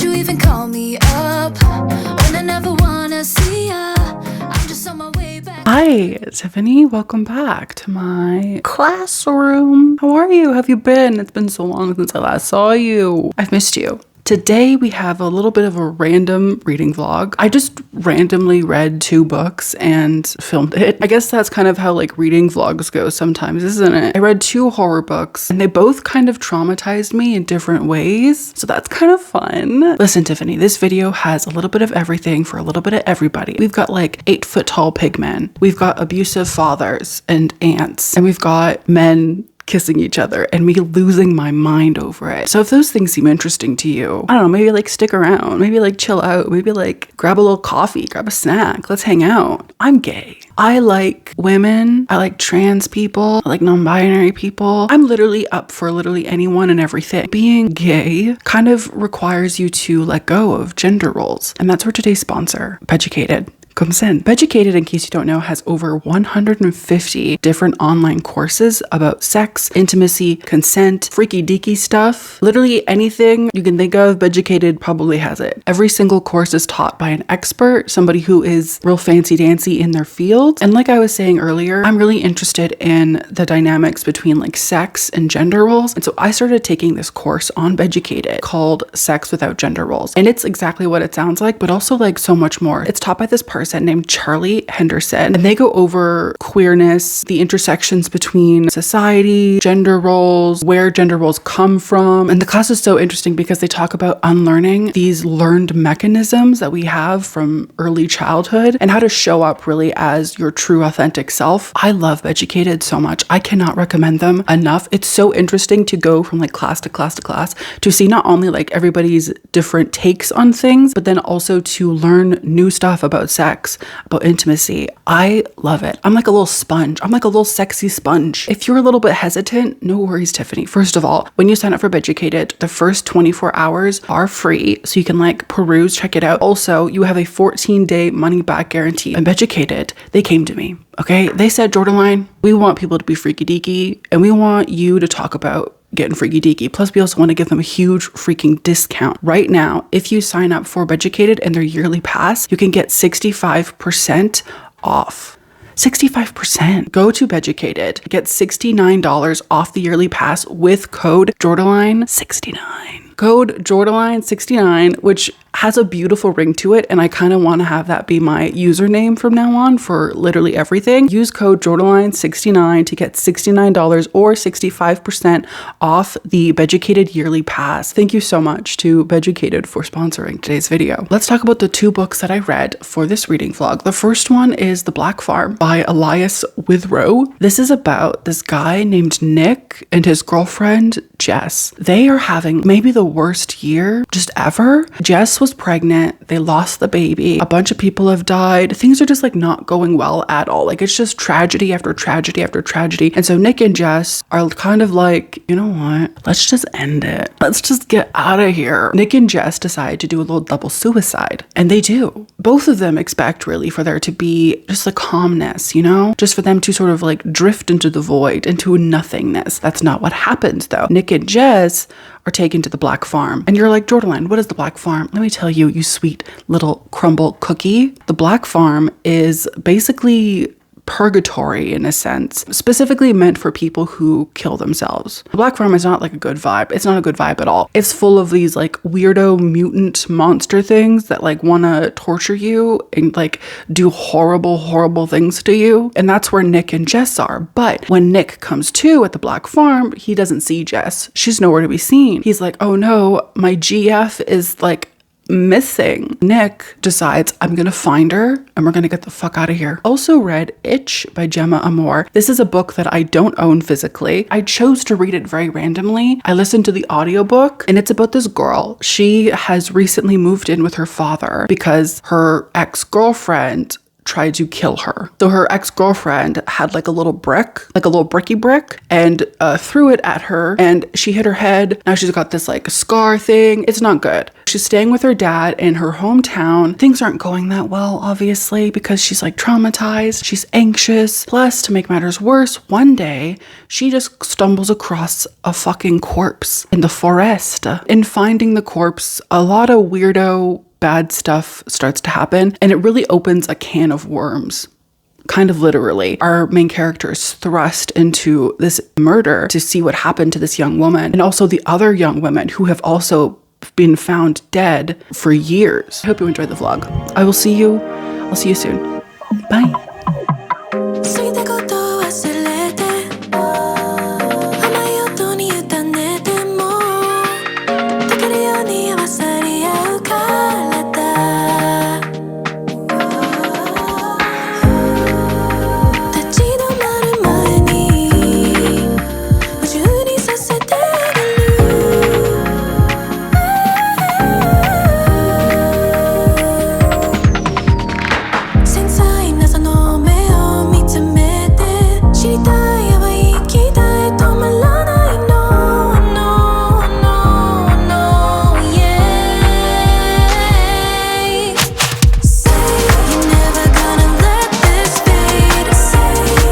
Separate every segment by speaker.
Speaker 1: you even call me up when I never wanna see ya? I'm just on my way back.
Speaker 2: Hi, Tiffany. Welcome back to my classroom. How are you? How have you been? It's been so long since I last saw you. I've missed you. Today we have a little bit of a random reading vlog. I just randomly read 2 books and filmed it. I guess that's kind of how like reading vlogs go sometimes, isn't it? I read 2 horror books and they both kind of traumatized me in different ways. So that's kind of fun. Listen, Tiffany, this video has a little bit of everything for a little bit of everybody. We've got like 8-foot tall pigmen. We've got abusive fathers and aunts. And we've got men kissing each other and me losing my mind over it. So if those things seem interesting to you, I don't know, maybe like stick around, maybe like chill out, maybe like grab a little coffee, grab a snack, let's hang out. I'm gay. I like women. I like trans people. I like non-binary people. I'm literally up for literally anyone and everything. Being gay kind of requires you to let go of gender roles. And that's where today's sponsor, Beducated, comes in. Beducated, in case you don't know, has over 150 different online courses about sex, intimacy, consent, freaky deaky stuff. Literally anything you can think of, Beducated probably has it. Every single course is taught by an expert, somebody who is real fancy dancy in their field. And like I was saying earlier, I'm really interested in the dynamics between like sex and gender roles. And so I started taking this course on Beducated called Sex Without Gender Roles. And it's exactly what it sounds like, but also like so much more. It's taught by this person named Charlie Henderson, and they go over queerness, the intersections between society, gender roles, where gender roles come from. And the class is so interesting because they talk about unlearning these learned mechanisms that we have from early childhood and how to show up really as your true authentic self. I love Beducated so much. I cannot recommend them enough. It's so interesting to go from like class to class to class to see not only like everybody's different takes on things, but then also to learn new stuff about sex, about intimacy. I love it. I'm like a little sponge. I'm like a little sexy sponge. If you're a little bit hesitant, no worries, Tiffany. First of all, when you sign up for Beducated, the first 24 hours are free, so you can like peruse, check it out. Also, you have a 14-day money-back guarantee. And Beducated, they came to me, okay? They said, Jordaline, we want people to be freaky deaky, and we want you to talk about getting freaky deaky. Plus, we also want to give them a huge freaking discount. Right now, if you sign up for Beducated and their yearly pass, you can get 65% off. 65%. Go to Beducated, get $69 off the yearly pass with code Jordaline69. Code Jordaline69, which has a beautiful ring to it, and I kind of want to have that be my username from now on for literally everything. Use code Jordaline69 to get $69 or 65% off the Beducated yearly pass. Thank you so much to Beducated for sponsoring today's video. Let's talk about the 2 books that I read for this reading vlog. The first one is The Black Farm by Elias Withrow. This is about this guy named Nick and his girlfriend Jess. They are having maybe the worst year just ever. Jess was pregnant. They lost the baby. A bunch of people have died. Things are just like not going well at all. Like it's just tragedy after tragedy after tragedy. And so Nick and Jess are kind of like, you know what? Let's just end it. Let's just get out of here. Nick and Jess decide to do a little double suicide. And they do. Both of them expect really for there to be just a calmness, you know? Just for them to sort of like drift into the void, into nothingness. That's not what happens though. Nick and Jess are taken to the Black Farm. And you're like, Jordaline, what is the Black Farm? Let me tell you, you sweet little crumble cookie. The Black Farm is basically purgatory in a sense, specifically meant for people who kill themselves. The Black Farm is not like a good vibe. It's not a good vibe at all. It's full of these like weirdo mutant monster things that like want to torture you and like do horrible, horrible things to you. And that's where Nick and Jess are. But when Nick comes to at the Black Farm, he doesn't see Jess. She's nowhere to be seen. He's like, oh no, my GF is like missing. Nick decides, I'm gonna find her and we're gonna get the fuck out of here. Also read Itch by Gemma Amor. This is a book that I don't own physically. I chose to read it very randomly. I listened to the audiobook and it's about this girl. She has recently moved in with her father because her ex-girlfriend tried to kill her. So her ex-girlfriend had like a little brick, like a little bricky brick, and threw it at her and she hit her head. Now she's got this like scar thing. It's not good. she's staying with her dad in her hometown. Things aren't going that well, obviously, because she's like traumatized. She's anxious. Plus, to make matters worse, one day she just stumbles across a fucking corpse in the forest. In finding the corpse, a lot of weirdo bad stuff starts to happen, and it really opens a can of worms. Kind of literally. Our main character is thrust into this murder to see what happened to this young woman, and also the other young women who have also been found dead for years. I hope you enjoyed the vlog. I'll see you soon. Bye.
Speaker 1: 過ぎたことを忘れて甘い音に委ねても溶けるように合わさり合う体立ち止まる前に夢中にさせてあげる繊細なその目を見つめて知りたいやばい期待止まらない No, no, no, no, yeah Say you're never gonna let this fade Say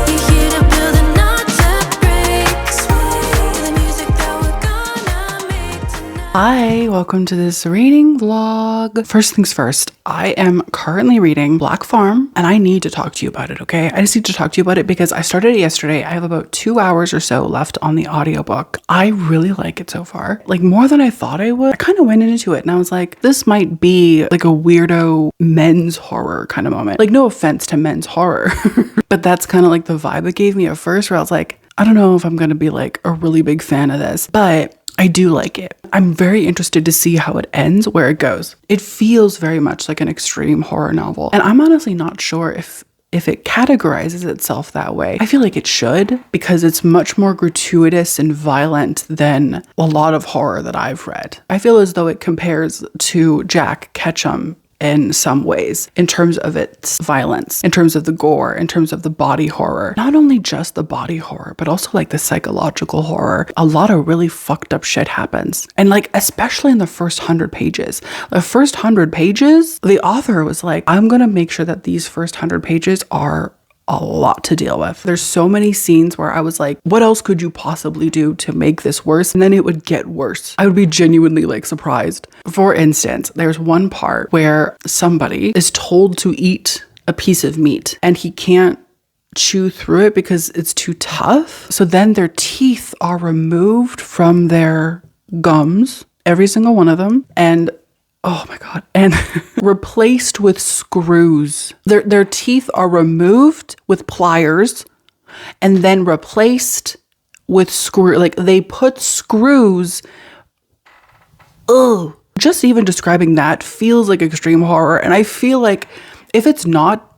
Speaker 1: you're here to build and not to break Sway to the music that we're gonna make tonight
Speaker 2: Hi, welcome to this reading vlog. First things first, I am currently reading Black Farm and I need to talk to you about it, okay? I just need to talk to you about it because I started it yesterday. I have about 2 hours or so left on the audiobook. I really like it so far. Like more than I thought I would. I kind of went into it and I was like, this might be like a weirdo men's horror kind of moment. Like no offense to men's horror, but that's kind of like the vibe it gave me at first where I was like, I don't know if I'm going to be like a really big fan of this, but I do like it. I'm very interested to see how it ends, where it goes. It feels very much like an extreme horror novel. And I'm honestly not sure if it categorizes itself that way. I feel like it should because it's much more gratuitous and violent than a lot of horror that I've read. I feel as though it compares to Jack Ketchum in some ways, in terms of its violence, in terms of the gore, in terms of the body horror. Not only just the body horror, but also like the psychological horror. A lot of really fucked up shit happens. And like, especially in the first 100 pages. The first 100 pages, the author was like, I'm gonna make sure that these first 100 pages are a lot to deal with. There's so many scenes where I was like, what else could you possibly do to make this worse? And then it would get worse. I would be genuinely like surprised. For instance, there's one part where somebody is told to eat a piece of meat and he can't chew through it because it's too tough. So then their teeth are removed from their gums, every single one of them, and oh my God. And replaced with screws. Their teeth are removed with pliers and then replaced with screw. Like they put screws. Ugh. Just even describing that feels like extreme horror. And I feel like if it's not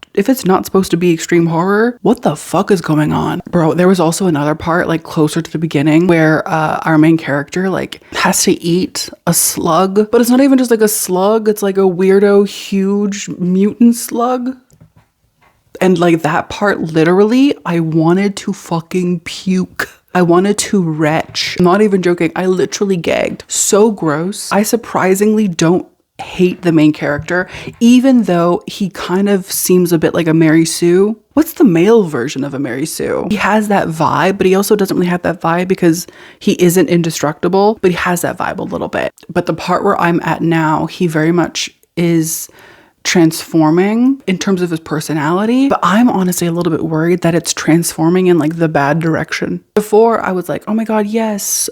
Speaker 2: supposed to be extreme horror, what the fuck is going on? Bro, there was also another part like closer to the beginning where our main character like has to eat a slug, but it's not even just like a slug. It's like a weirdo, huge mutant slug. And like that part, literally, I wanted to fucking puke. I wanted to retch. I'm not even joking. I literally gagged. So gross. I surprisingly don't hate the main character, even though he kind of seems a bit like a Mary Sue. What's the male version of a Mary Sue? He has that vibe, but he also doesn't really have that vibe because he isn't indestructible, but he has that vibe a little bit. But the part where I'm at now, he very much is transforming in terms of his personality, but I'm honestly a little bit worried that it's transforming in like the bad direction. Before I was like, oh my God, yes,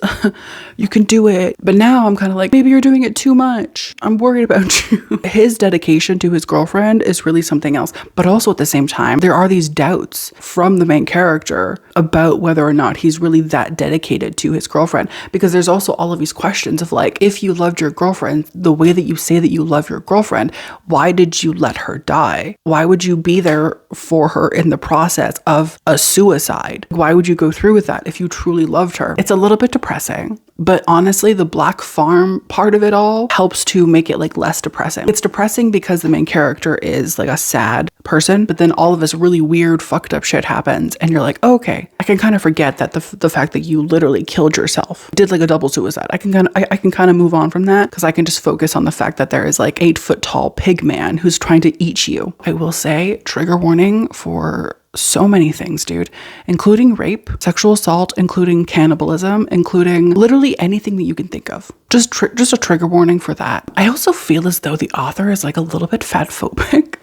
Speaker 2: you can do it. But now I'm kind of like, maybe you're doing it too much. I'm worried about you. His dedication to his girlfriend is really something else. But also at the same time, there are these doubts from the main character about whether or not he's really that dedicated to his girlfriend. Because there's also all of these questions of like, if you loved your girlfriend the way that you say that you love your girlfriend, why did did you let her die? Why would you be there for her in the process of a suicide? Why would you go through with that if you truly loved her? It's a little bit depressing, but honestly, the Black Farm part of it all helps to make it like less depressing. It's depressing because the main character is like a sad person, but then all of this really weird, fucked up shit happens, and you're like, oh, okay, I can kind of forget that the fact that you literally killed yourself, did like a double suicide. I can kind of move on from that because I can just focus on the fact that there is like 8-foot tall pig man who's trying to eat you. I will say, trigger warning for so many things, dude, including rape, sexual assault, including cannibalism, including literally anything that you can think of. Just a trigger warning for that. I also feel as though the author is like a little bit fat phobic.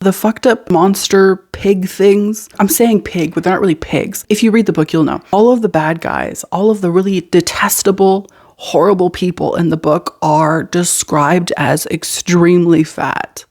Speaker 2: The fucked up monster pig things. I'm saying pig, but they're not really pigs. If you read the book, you'll know. All of the bad guys, all of the really detestable, horrible people in the book are described as extremely fat.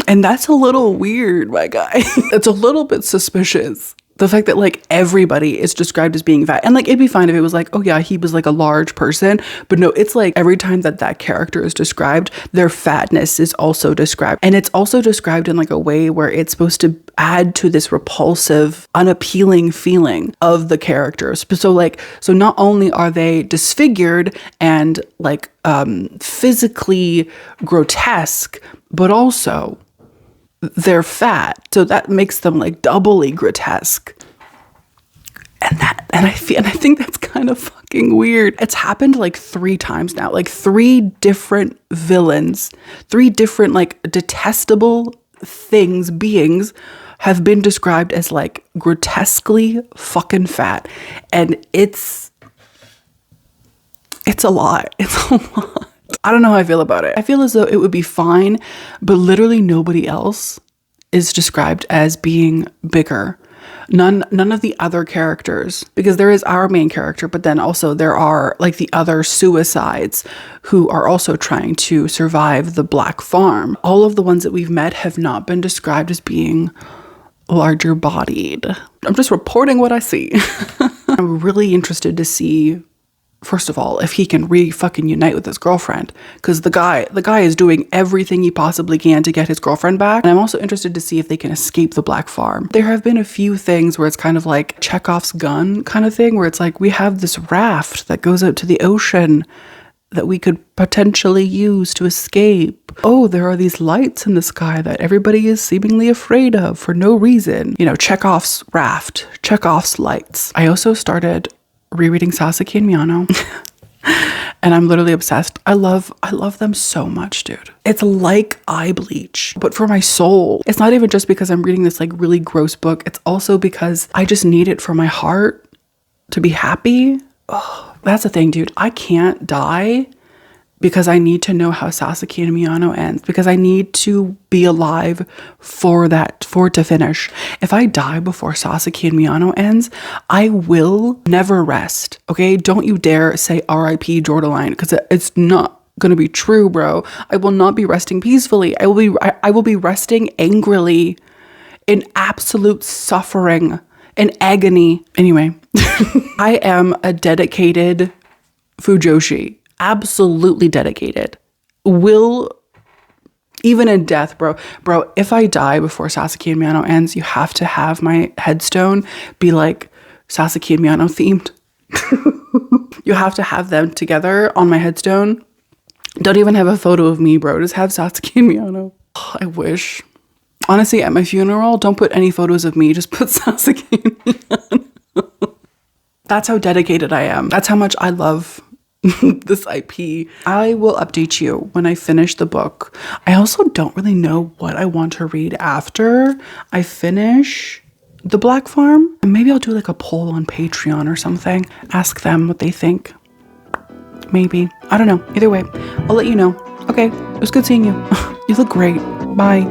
Speaker 2: And that's a little weird, my guy. It's a little bit suspicious. The fact that like everybody is described as being fat. And like it'd be fine if it was like, oh yeah, he was like a large person. But no, it's like every time that character is described, their fatness is also described. And it's also described in like a way where it's supposed to add to this repulsive, unappealing feeling of the characters. So not only are they disfigured and like physically grotesque, but also they're fat, so that makes them like doubly grotesque. And I think that's kind of fucking weird. It's happened like 3 times now, like 3 different villains, 3 different like detestable beings have been described as like grotesquely fucking fat, and it's a lot. It's a lot. I don't know how I feel about it. I feel as though it would be fine, but literally nobody else is described as being bigger. None of the other characters, because there is our main character, but then also there are like the other suicides who are also trying to survive the Black Farm. All of the ones that we've met have not been described as being larger bodied. I'm just reporting what I see. I'm really interested to see, first of all, if he can fucking unite with his girlfriend, because the guy is doing everything he possibly can to get his girlfriend back. And I'm also interested to see if they can escape the Black Farm. There have been a few things where it's kind of like Chekhov's gun kind of thing, where it's like, we have this raft that goes out to the ocean that we could potentially use to escape. Oh, there are these lights in the sky that everybody is seemingly afraid of for no reason. You know, Chekhov's raft, Chekhov's lights. I also started rereading Sasaki and Miyano. And I'm literally obsessed. I love them so much, dude. It's like eye bleach, but for my soul. It's not even just because I'm reading this like really gross book. It's also because I just need it for my heart to be happy. Oh, that's the thing, dude. I can't die because I need to know how Sasaki and Miyano ends, because I need to be alive for it to finish. If I die before Sasaki and Miyano ends, I will never rest. Okay? Don't you dare say R.I.P. Jordaline, because it's not gonna be true, bro. I will not be resting peacefully. I will be resting angrily, in absolute suffering and agony. Anyway, I am a dedicated Fujoshi. Absolutely dedicated. Will, even in death, bro, if I die before Sasaki and Miyano ends, you have to have my headstone be like Sasaki and Miyano themed. You have to have them together on my headstone. Don't even have a photo of me, bro. Just have Sasaki and Miyano. Oh, I wish. Honestly, at my funeral, don't put any photos of me. Just put Sasaki and Miyano. That's how dedicated I am. That's how much I love this IP. I will update you when I finish the book. I also don't really know what I want to read after I finish the Black Farm. And maybe I'll do like a poll on Patreon or something. Ask them what they think. Maybe. I don't know. Either way, I'll let you know. Okay, it was good seeing you. You look great. Bye.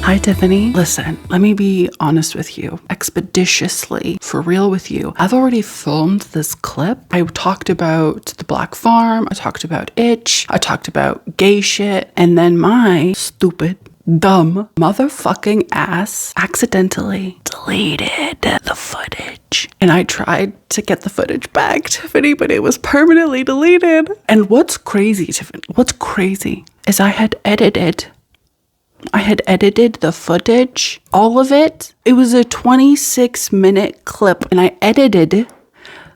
Speaker 2: Hi, Tiffany. Listen, let me be honest with you, expeditiously, for real with you. I've already filmed this clip. I talked about the Black Farm. I talked about Itch. I talked about gay shit. And then my stupid, dumb, motherfucking ass accidentally deleted the footage. And I tried to get the footage back, Tiffany, but it was permanently deleted. And what's crazy, Tiffany, what's crazy is I had edited the footage, all of it. It was a 26-minute clip, and I edited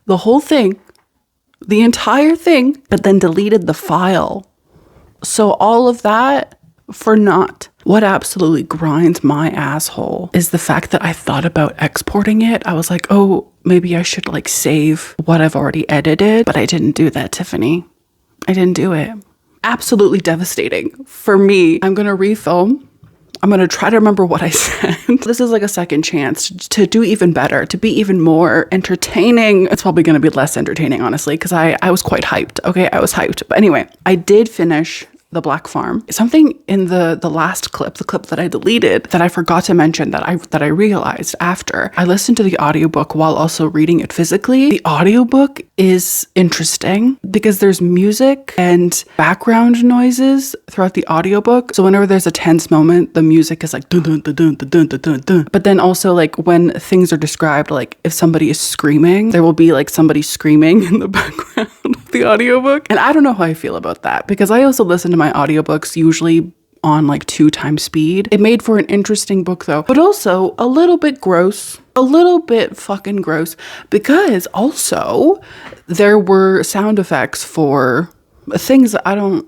Speaker 2: the whole thing, the entire thing, but then deleted the file. So all of that for naught. What absolutely grinds my asshole is the fact that I thought about exporting it. I was like, oh, maybe I should like save what I've already edited, but I didn't do that, Tiffany. I didn't do it. Absolutely devastating for me. I'm going to refilm. I'm going to try to remember what I said. This is like a second chance to do even better, to be even more entertaining. It's probably going to be less entertaining, honestly, because I was quite hyped. Okay, I was hyped. But anyway, I did finish the Black Farm. Something in the last clip, the clip that I deleted, that I forgot to mention that I realized after. I listened to the audiobook while also reading it physically. The audiobook is interesting because there's music and background noises throughout the audiobook. So whenever there's a tense moment, the music is like dun dun dun dun dun dun dun dun. But then also like when things are described, like if somebody is screaming, there will be like somebody screaming in the background of the audiobook. And I don't know how I feel about that because I also listen to my audiobooks usually on like 2x speed. It made for an interesting book though, but also a little bit gross, a little bit fucking gross, because also there were sound effects for things that I don't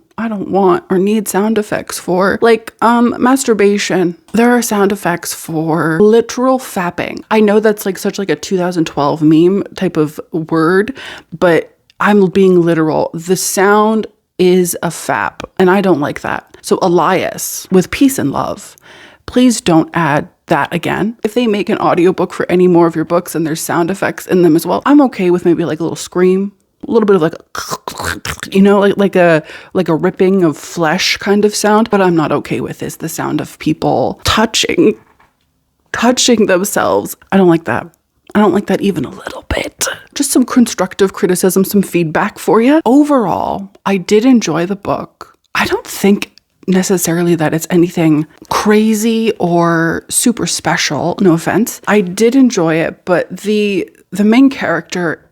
Speaker 2: want or need sound effects for, like masturbation. There are sound effects for literal fapping. I know that's like such like a 2012 meme type of word, but I'm being literal. The sound is a fap, and I don't like that. So Elias, with peace and love, please don't add that again. If they make an audiobook for any more of your books and there's sound effects in them as well, I'm okay with maybe like a little scream, a little bit of like, you know, like a ripping of flesh kind of sound. But I'm not okay with is the sound of people touching themselves. I don't like that. I don't like that even a little bit. Just some constructive criticism, some feedback for you. Overall, I did enjoy the book. I don't think necessarily that it's anything crazy or super special. No offense. I did enjoy it, but the main character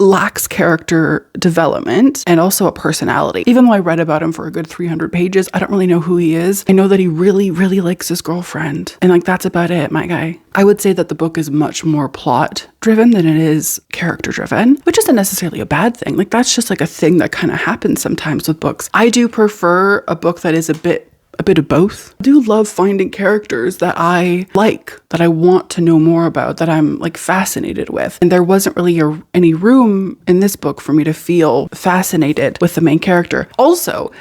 Speaker 2: lacks character development and also a personality. Even though I read about him for a good 300 pages, I don't really know who he is. I know that he really, really likes his girlfriend. And like, that's about it, my guy. I would say that the book is much more plot driven than it is character driven, which isn't necessarily a bad thing. Like, that's just like a thing that kind of happens sometimes with books. I do prefer a book that is a bit of both. I do love finding characters that I like, that I want to know more about, that I'm like fascinated with. And there wasn't really any room in this book for me to feel fascinated with the main character. Also,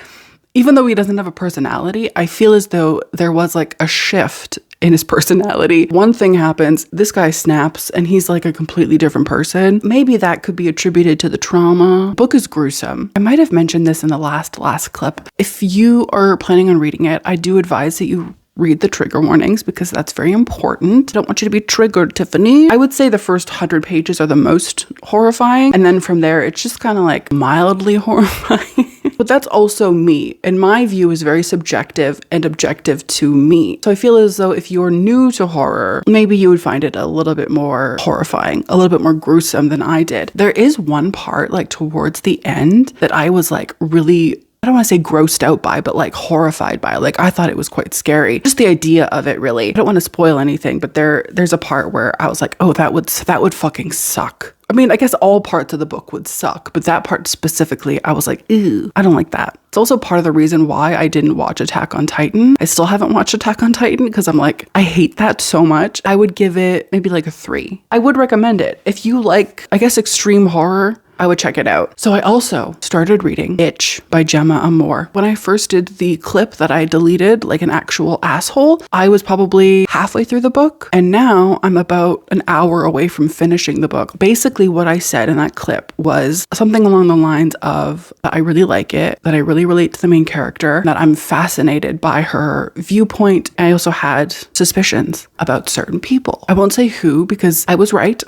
Speaker 2: even though he doesn't have a personality, I feel as though there was like a shift in his personality. One thing happens, this guy snaps and he's like a completely different person. Maybe that could be attributed to the trauma. The book is gruesome. I might have mentioned this in the last clip. If you are planning on reading it, I do advise that you read the trigger warnings because that's very important. I don't want you to be triggered, Tiffany. I would say the first 100 pages are the most horrifying. And then from there, it's just kind of like mildly horrifying. But that's also me. And my view is very subjective and objective to me. So I feel as though if you're new to horror, maybe you would find it a little bit more horrifying, a little bit more gruesome than I did. There is one part like towards the end that I was like really, I don't want to say grossed out by, but like horrified by. Like, I thought it was quite scary. Just the idea of it, really. I don't want to spoil anything, but there's a part where I was like, oh, that would fucking suck. I mean, I guess all parts of the book would suck, but that part specifically, I was like, ew, I don't like that. It's also part of the reason why I didn't watch Attack on Titan. I still haven't watched Attack on Titan because I'm like, I hate that so much. I would give it maybe like a 3. I would recommend it. If you like, I guess, extreme horror, I would check it out. So I also started reading Itch by Gemma Amor. When I first did the clip that I deleted like an actual asshole, I was probably halfway through the book, and now I'm about an hour away from finishing the book. Basically what I said in that clip was something along the lines of that I really like it, that I really relate to the main character, that I'm fascinated by her viewpoint. I also had suspicions about certain people. I won't say who because I was right.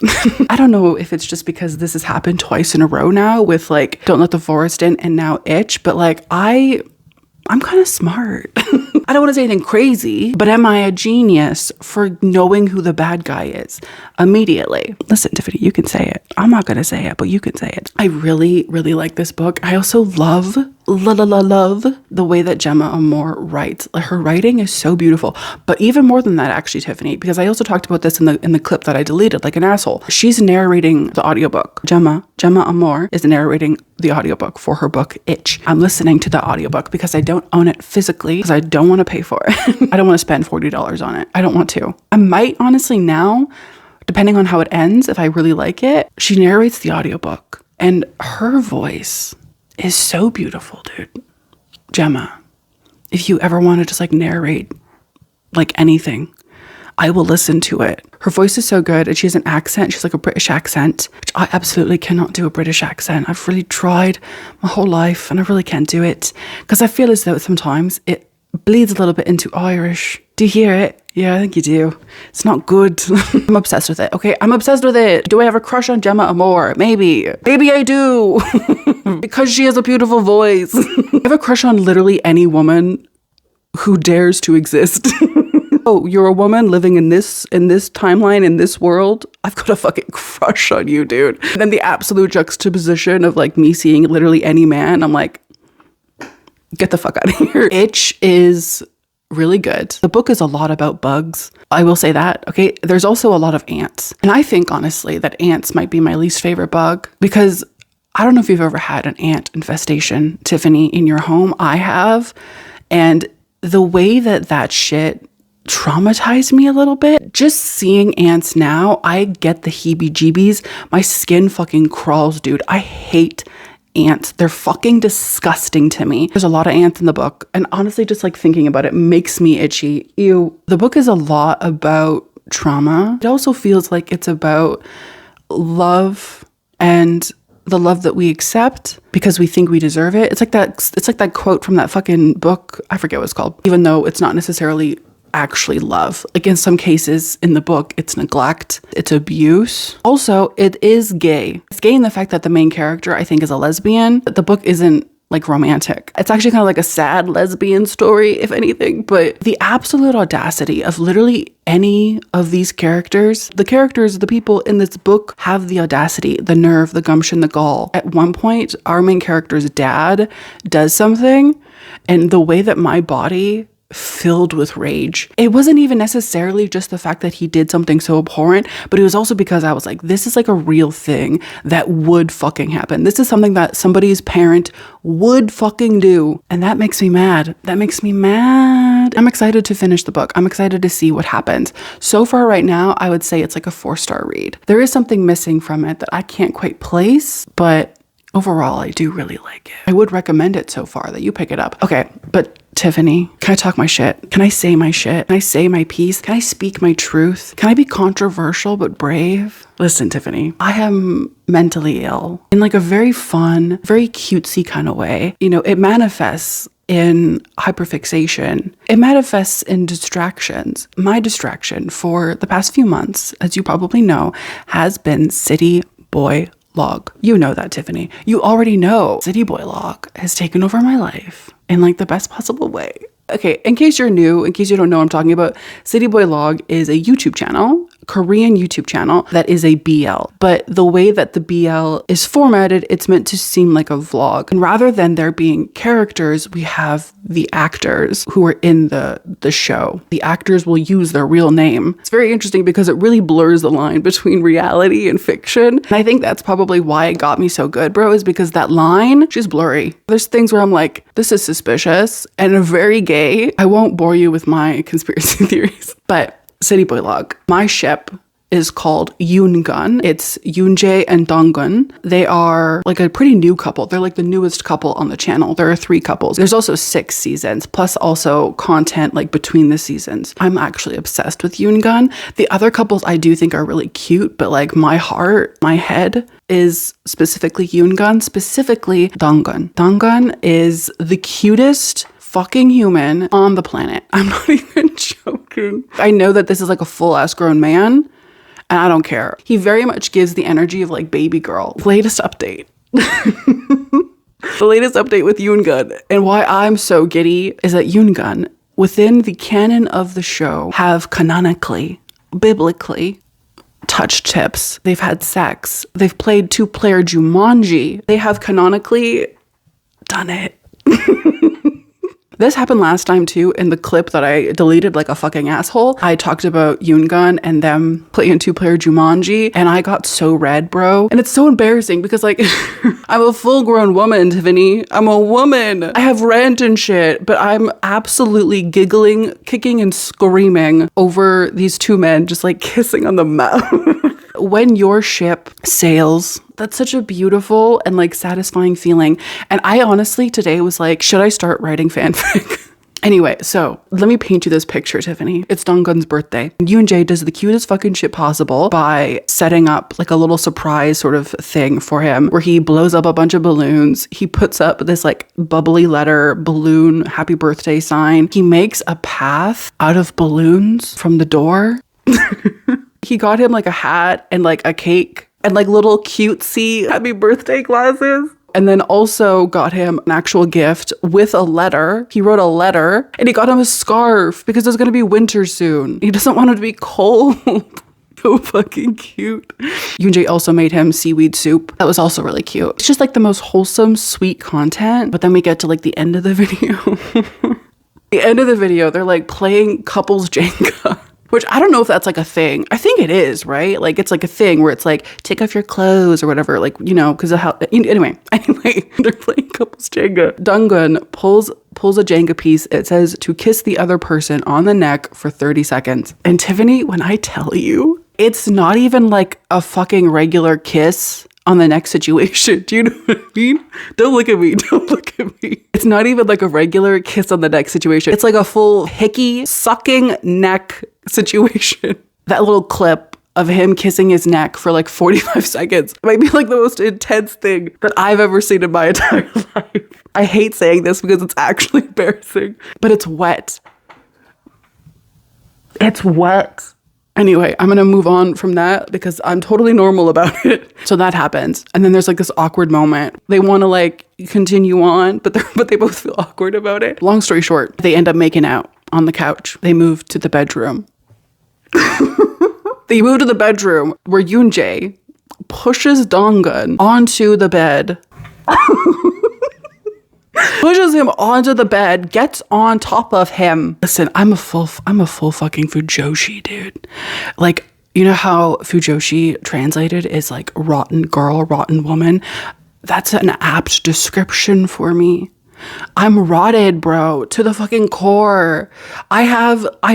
Speaker 2: I don't know if it's just because this has happened twice in a row now with like Don't Let the Forest In and now Itch, but like I'm kind of smart. I don't want to say anything crazy, but am I a genius for knowing who the bad guy is immediately? Listen, Tiffany, you can say it. I'm not going to say it, but you can say it. I really, really like this book. I also love the way that Gemma Amor writes. Her writing is so beautiful. But even more than that, actually, Tiffany, because I also talked about this in the clip that I deleted like an asshole. She's narrating the audiobook. Gemma Amor is narrating the audiobook for her book Itch. I'm listening to the audiobook because I don't own it physically because I don't want to pay for it. I don't want to spend $40 on it. I don't want to. I might honestly now, depending on how it ends, if I really like it. She narrates the audiobook and her voice is so beautiful, dude. Gemma, if you ever want to just like narrate like anything, I will listen to it. Her voice is so good and she has an accent. She's like a British accent, which I absolutely cannot do a British accent. I've really tried my whole life and I really can't do it because I feel as though sometimes it bleeds a little bit into Irish. Do you hear it? Yeah, I think you do. It's not good. I'm obsessed with it. Okay, I'm obsessed with it. Do I have a crush on Gemma Amor? Maybe. Maybe I do. Because she has a beautiful voice. I have a crush on literally any woman who dares to exist. Oh, you're a woman living in this timeline, in this world? I've got a fucking crush on you, dude. And then the absolute juxtaposition of like me seeing literally any man, I'm like, get the fuck out of here. Itch is really good. The book is a lot about bugs. I will say that. Okay. There's also a lot of ants. And I think honestly that ants might be my least favorite bug because I don't know if you've ever had an ant infestation, Tiffany, in your home. I have. And the way that shit traumatized me a little bit. Just seeing ants now, I get the heebie-jeebies. My skin fucking crawls, dude. I hate ants. They're fucking disgusting to me. There's a lot of ants in the book. And honestly, just like thinking about it makes me itchy. Ew. The book is a lot about trauma. It also feels like it's about love and the love that we accept because we think we deserve it. It's like that quote from that fucking book. I forget what it's called. Even though it's not necessarily actually love. Like in some cases in the book, it's neglect, it's abuse. Also, it is gay. It's gay in the fact that the main character, I think, is a lesbian, but the book isn't like romantic. It's actually kind of like a sad lesbian story, if anything, but the absolute audacity of literally any of these characters, the people in this book have the audacity, the nerve, the gumption, the gall. At one point, our main character's dad does something, and the way that my body filled with rage. It wasn't even necessarily just the fact that he did something so abhorrent, but it was also because I was like, this is like a real thing that would fucking happen. This is something that somebody's parent would fucking do. And that makes me mad. That makes me mad. I'm excited to finish the book. I'm excited to see what happens. So far right now, I would say it's like a 4-star read. There is something missing from it that I can't quite place, but overall, I do really like it. I would recommend it so far that you pick it up. Okay, but Tiffany, can I talk my shit? Can I say my shit? Can I say my piece? Can I speak my truth? Can I be controversial but brave? Listen, Tiffany, I am mentally ill in like a very fun, very cutesy kind of way. You know, it manifests in hyperfixation. It manifests in distractions. My distraction for the past few months, as you probably know, has been City Boy Log. You know that, Tiffany. You already know City Boy Log has taken over my life in like the best possible way. Okay, in case you're new, in case you don't know what I'm talking about, City Boy Log is a YouTube channel, Korean YouTube channel that is a BL. But the way that the BL is formatted, it's meant to seem like a vlog. And rather than there being characters, we have the actors who are in the show. The actors will use their real name. It's very interesting because it really blurs the line between reality and fiction. And I think that's probably why it got me so good, bro, is because that line, she's blurry. There's things where I'm like, this is suspicious and very gay. I won't bore you with my conspiracy theories, but City Boy Log, my ship is called Yoongun. It's Yoonjae and Donggun. They are like a pretty new couple. They're like the newest couple on the channel. There are 3 couples. There's also 6 seasons, plus also content like between the seasons. I'm actually obsessed with Yoongun. The other couples I do think are really cute, but like my heart, my head is specifically Yoongun, specifically Donggun. Donggun is the cutest fucking human on the planet. I'm not even joking. I know that this is like a full ass grown man, and I don't care. He very much gives the energy of like baby girl. Latest update. The latest update with Yoongun, and why I'm so giddy is that Yoongun, within the canon of the show, have canonically, biblically, touched tips. They've had sex. They've played 2-player Jumanji. They have canonically done it. This happened last time too in the clip that I deleted like a fucking asshole. I talked about Yoongun and them playing 2-player Jumanji, and I got so red, bro. And it's so embarrassing because like I'm a full grown woman, Tiffany. I'm a woman. I have rant and shit, but I'm absolutely giggling, kicking and screaming over these 2 men just like kissing on the mouth. When your ship sails, that's such a beautiful and like satisfying feeling. And I honestly today was like, should I start writing fanfic? Anyway, so let me paint you this picture, Tiffany. It's Donggun's birthday. Yoonjae does the cutest fucking shit possible by setting up like a little surprise sort of thing for him where he blows up a bunch of balloons. He puts up this like bubbly letter balloon happy birthday sign. He makes a path out of balloons from the door. He got him like a hat and like a cake and like little cutesy happy birthday glasses. And then also got him an actual gift with a letter. He wrote a letter and he got him a scarf because it's going to be winter soon. He doesn't want it to be cold. So fucking cute. Yoonjae also made him seaweed soup. That was also really cute. It's just like the most wholesome, sweet content. But then we get to like the end of the video. The end of the video, they're like playing couples Jenga. Which I don't know if that's like a thing. I think it is, right? Like it's like a thing where it's like, take off your clothes or whatever. Like, you know, because of how, anyway, they're playing couples Jenga. Donggun pulls a Jenga piece. It says to kiss the other person on the neck for 30 seconds. And Tiffany, when I tell you, it's not even like a fucking regular kiss on the neck situation. Do you know what I mean? Don't look at me. Don't look at me. It's not even like a regular kiss on the neck situation. It's like a full hickey sucking neck situation. That little clip of him kissing his neck for like 45 seconds might be like the most intense thing that I've ever seen in my entire life. I hate saying this because it's actually embarrassing, but it's wet. It's wet. Anyway, I'm going to move on from that because I'm totally normal about it. So that happens. And then there's like this awkward moment. They want to like continue on, but they both feel awkward about it. Long story short, they end up making out on the couch. They move to the bedroom. They move to the bedroom where Yoonjae pushes Donggun onto the bed. Pushes him onto the bed, gets on top of him. Listen, I'm a full fucking fujoshi, dude. Like, you know how fujoshi translated is like rotten girl, rotten woman? That's an apt description for me. I'm rotted, bro, to the fucking core. I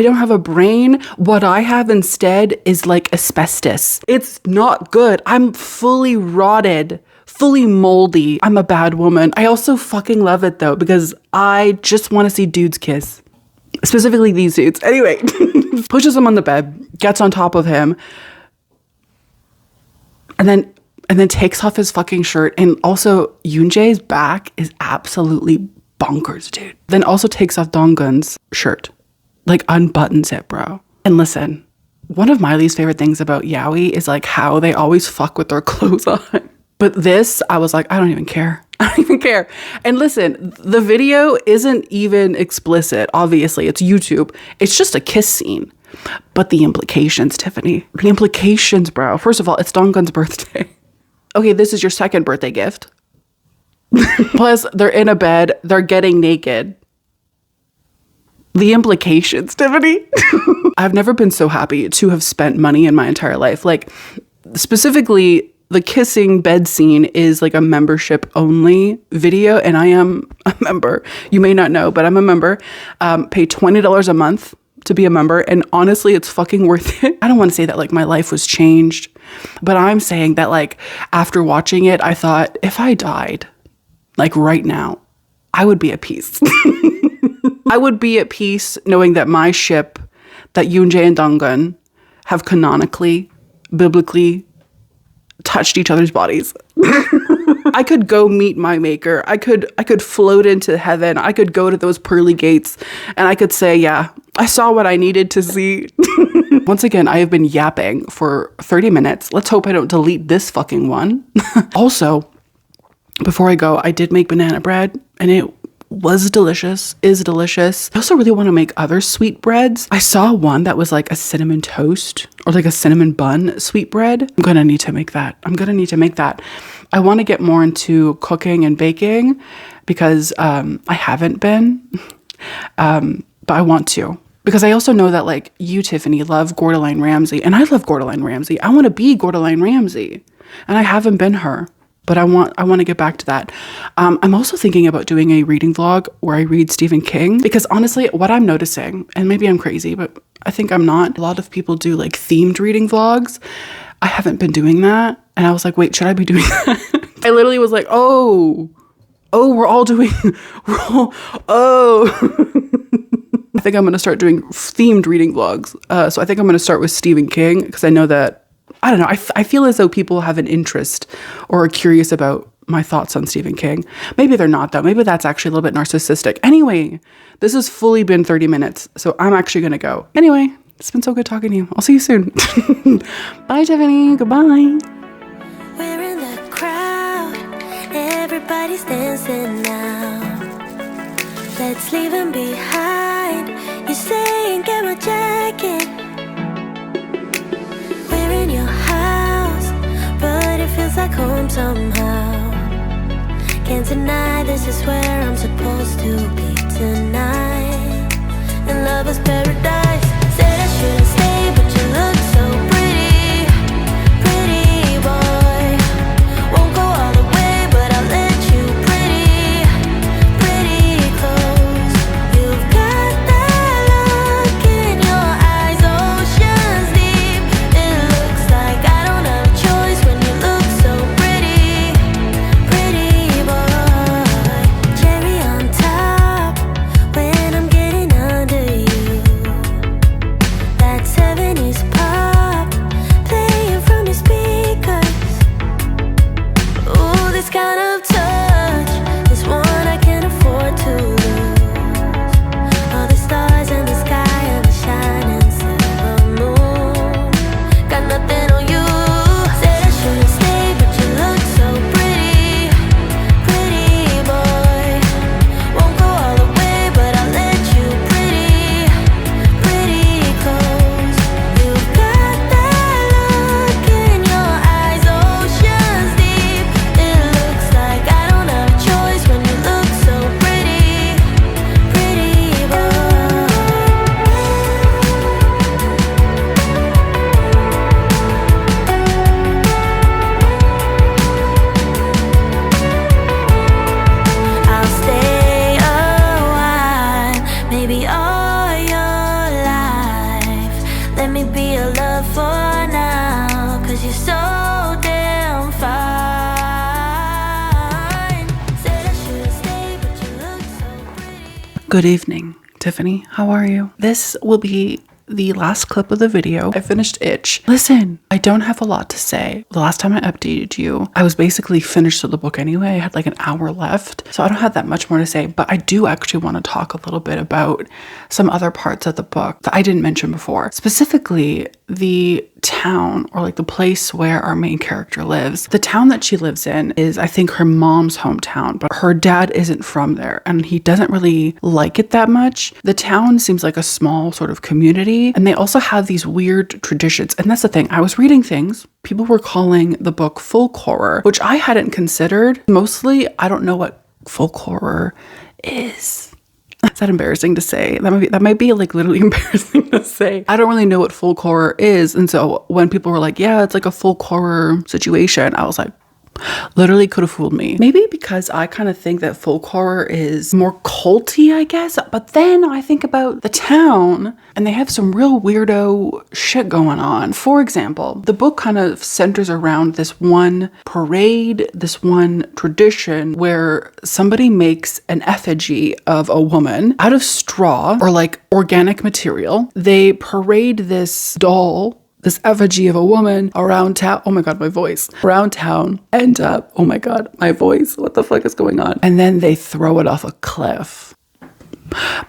Speaker 2: don't have a brain. What I have instead is like asbestos. It's not good. I'm fully rotted. Fully moldy. I'm a bad woman. I also fucking love it though, because I just want to see dudes kiss. Specifically these dudes. Anyway, pushes him on the bed, gets on top of him, and then takes off his fucking shirt. And also Yoonjae's back is absolutely bonkers, dude. Then also takes off Donggun's shirt. Like unbuttons it, bro. And listen, one of my least favorite things about yaoi is like how they always fuck with their clothes on. But this, I was like, I don't even care. I don't even care. And listen, the video isn't even explicit. Obviously, it's YouTube. It's just a kiss scene. But the implications, Tiffany. The implications, bro. First of all, it's Donggun's birthday. Okay, this is your second birthday gift. Plus, they're in a bed. They're getting naked. The implications, Tiffany. I've never been so happy to have spent money in my entire life. Like, specifically, the kissing bed scene is like a membership only video, and I am a member. You may not know, but I'm a member. Pay $20 a month to be a member. And honestly, it's fucking worth it. I don't want to say that like my life was changed, but I'm saying that like after watching it, I thought if I died like right now, I would be at peace. I would be at peace knowing that my ship, that Yoonjae and Donggun have canonically, biblically touched each other's bodies. I could go meet my maker. I could float into heaven. I could go to those pearly gates and I could say, yeah, I saw what I needed to see. Once again, I have been yapping for 30 minutes. Let's hope I don't delete this fucking one. Also, before I go, I did make banana bread and it was delicious, is delicious. I also really want to make other sweet breads. I saw one that was like a cinnamon toast or like a cinnamon bun sweet bread. I'm going to need to make that. I want to get more into cooking and baking because I haven't been, but I want to. Because I also know that like you, Tiffany, love Gordon Ramsay and I love Gordon Ramsay. I want to be Gordon Ramsay and I haven't been her. But I want to get back to that. I'm also thinking about doing a reading vlog where I read Stephen King because honestly, what I'm noticing, and maybe I'm crazy, but I think I'm not. A lot of people do like themed reading vlogs. I haven't been doing that. And I was like, wait, should I be doing that? I literally was like, oh, I think I'm going to start doing themed reading vlogs. So I think I'm going to start with Stephen King because I know that, I don't know, I feel as though people have an interest or are curious about my thoughts on Stephen King. Maybe they're not though. Maybe that's actually a little bit narcissistic. Anyway, this has fully been 30 minutes. So I'm actually going to go. Anyway, it's been so good talking to you. I'll see you soon. Bye, Tiffany. Goodbye.
Speaker 1: We're in the crowd, everybody's dancing now. Let's leave them behind. You say, get my jacket. We're in your house, but it feels like home somehow. Can't deny this is where I'm supposed to be tonight. And love is paradise. Said I shouldn't stay, but you look so pretty, pretty boy. Won't go all the way, but I'll let you pretty, pretty close. You've got that look in your eyes, oceans deep. It looks like I don't have a choice when you look so pretty, pretty boy. Cherry on top when I'm getting under you. That 70s pop playing from your speakers. Ooh, this kind of touch is one I can't afford to lose. All the stars in the sky and the shining silver moon. Got nothing on you. Said I shouldn't stay, but you look so pretty, pretty boy. Won't go all the way, but I'll let you pretty, pretty close. You've got that look in your eyes, oceans deep. It looks like I don't have a choice when you look so pretty, pretty boy. I'll stay a while, maybe all your life. Let me be your love for now, 'cause you're so damn fine. Said I shouldn't stay, but you look so pretty.
Speaker 2: Good evening, Tiffany. How are you? This will be the last clip of the video. I finished Itch. Listen, I don't have a lot to say. The last time I updated you, I was basically finished with the book anyway. I had like an hour left. So I don't have that much more to say, but I do actually want to talk a little bit about some other parts of the book that I didn't mention before. Specifically, the town or like the place where our main character lives. The town that she lives in is, I think, her mom's hometown, but her dad isn't from there and he doesn't really like it that much. The town seems like a small sort of community and they also have these weird traditions. And that's the thing, I was reading things, people were calling the book folk horror, which I hadn't considered. Mostly, I don't know what folk horror is. Is that embarrassing to say? That might be like literally embarrassing to say. I don't really know what folk horror is. And so when people were like, yeah, it's like a folk horror situation, I was like, Literally could have fooled me. Maybe because I kind of think that folk horror is more culty, I guess. But then I think about the town and they have some real weirdo shit going on. For example, the book kind of centers around this one parade, this one tradition where somebody makes an effigy of a woman out of straw or like organic material. They parade this doll, this effigy of a woman around town. Oh my God, my voice. Around town. And oh my God, my voice. What the fuck is going on? And then they throw it off a cliff.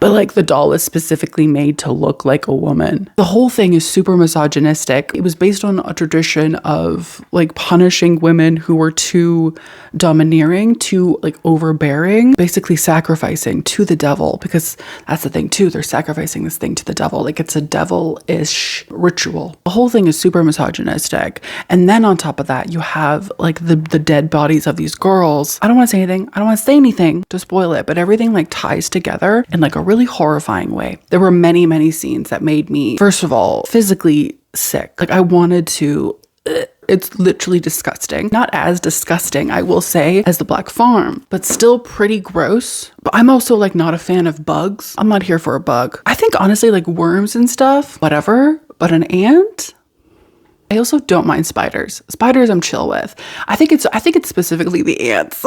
Speaker 2: But like the doll is specifically made to look like a woman. The whole thing is super misogynistic. It was based on a tradition of like punishing women who were too domineering, too like overbearing, basically sacrificing to the devil, because that's the thing too. They're sacrificing this thing to the devil. Like it's a devil-ish ritual. The whole thing is super misogynistic. And then on top of that, you have like the dead bodies of these girls. I don't want to say anything. I don't want to say anything to spoil it, but everything like ties together in like a really horrifying way. There were many, many scenes that made me, first of all, physically sick. Like I wanted to, it's literally disgusting. Not as disgusting, I will say, as the Black Farm, but still pretty gross. But I'm also like not a fan of bugs. I'm not here for a bug. I think honestly like worms and stuff, whatever, but an ant? I also don't mind spiders. Spiders I'm chill with. I think it's specifically the ants.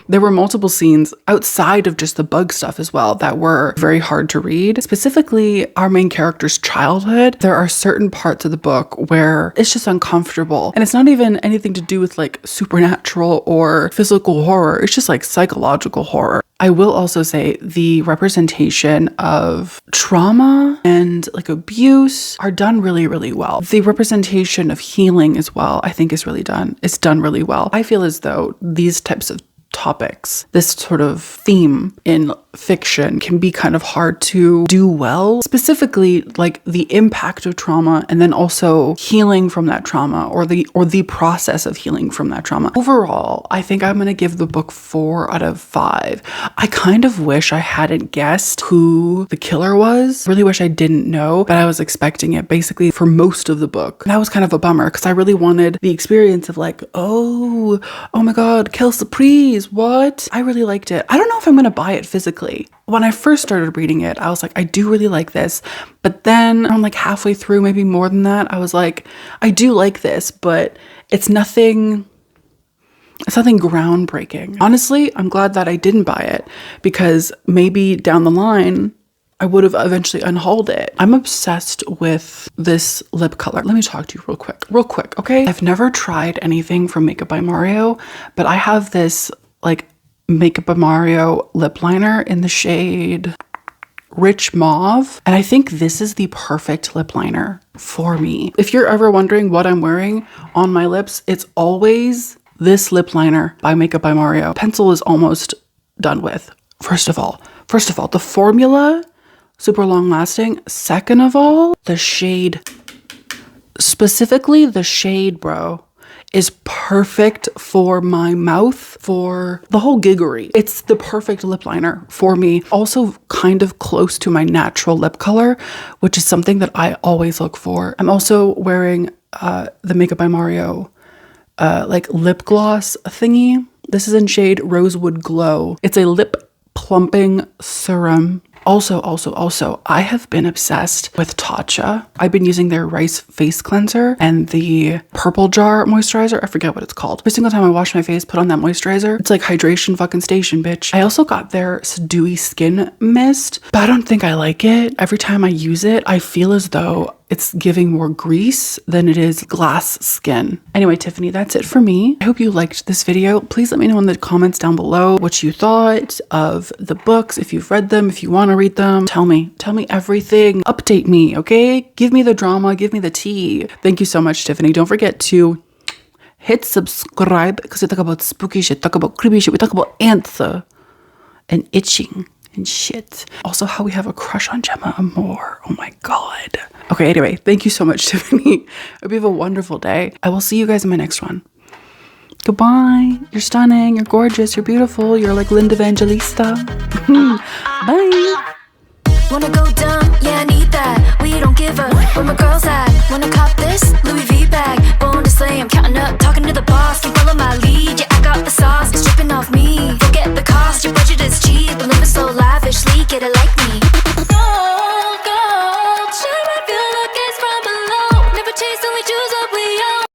Speaker 2: There were multiple scenes outside of just the bug stuff as well that were very hard to read. Specifically, our main character's childhood. There are certain parts of the book where it's just uncomfortable. And it's not even anything to do with like supernatural or physical horror. It's just like psychological horror. I will also say the representation of trauma and like abuse are done really, really well. The representation of healing as well, I think is really done. It's done really well. I feel as though these types of topics, this sort of theme in fiction can be kind of hard to do well, specifically like the impact of trauma and then also healing from that trauma or the process of healing from that trauma. Overall, I think I'm going to give the book 4 out of 5. I kind of wish I hadn't guessed who the killer was. Really wish I didn't know, but I was expecting it basically for most of the book. That was kind of a bummer because I really wanted the experience of like, oh my God, kill surprise. What? I really liked it. I don't know if I'm going to buy it physically. When I first started reading it, I was like, I do really like this. But then I'm like halfway through, maybe more than that, I was like, I do like this, but it's nothing groundbreaking. Honestly, I'm glad that I didn't buy it because maybe down the line, I would have eventually unhauled it. I'm obsessed with this lip color. Let me talk to you real quick, okay? I've never tried anything from Makeup by Mario, but I have this like Makeup by Mario lip liner in the shade Rich Mauve. And I think this is the perfect lip liner for me. If you're ever wondering what I'm wearing on my lips, it's always this lip liner by Makeup by Mario. Pencil is almost done with. First of all, the formula, super long lasting. Second of all, the shade, specifically the shade, bro, is perfect for my mouth, for the whole giggery. It's the perfect lip liner for me. Also kind of close to my natural lip color, which is something that I always look for. I'm also wearing the Makeup by Mario like lip gloss thingy. This is in shade Rosewood Glow. It's a lip plumping serum. Also, I have been obsessed with Tatcha. I've been using their rice face cleanser and the purple jar moisturizer. I forget what it's called. Every single time I wash my face, put on that moisturizer. It's like hydration fucking station, bitch. I also got their dewy skin mist, but I don't think I like it. Every time I use it, I feel as though it's giving more grease than it is glass skin. Anyway, Tiffany, that's it for me. I hope you liked this video. Please let me know in the comments down below what you thought of the books, if you've read them, if you want to read them. Tell me everything. Update me, okay? Give me the drama, give me the tea. Thank you so much, Tiffany. Don't forget to hit subscribe because we talk about spooky shit, talk about creepy shit, we talk about ants and itching and shit. Also, how we have a crush on Gemma Amore. Oh my God. Okay, anyway, thank you so much, Tiffany. I hope you have a wonderful day. I will see you guys in my next one. Goodbye. You're stunning. You're gorgeous. You're beautiful. You're like Linda Evangelista. Bye.
Speaker 1: Wanna go dumb? Yeah, I need that. We don't give up. Where my girls at? Wanna cop this Louis V bag? Born to slay. I'm counting up, talking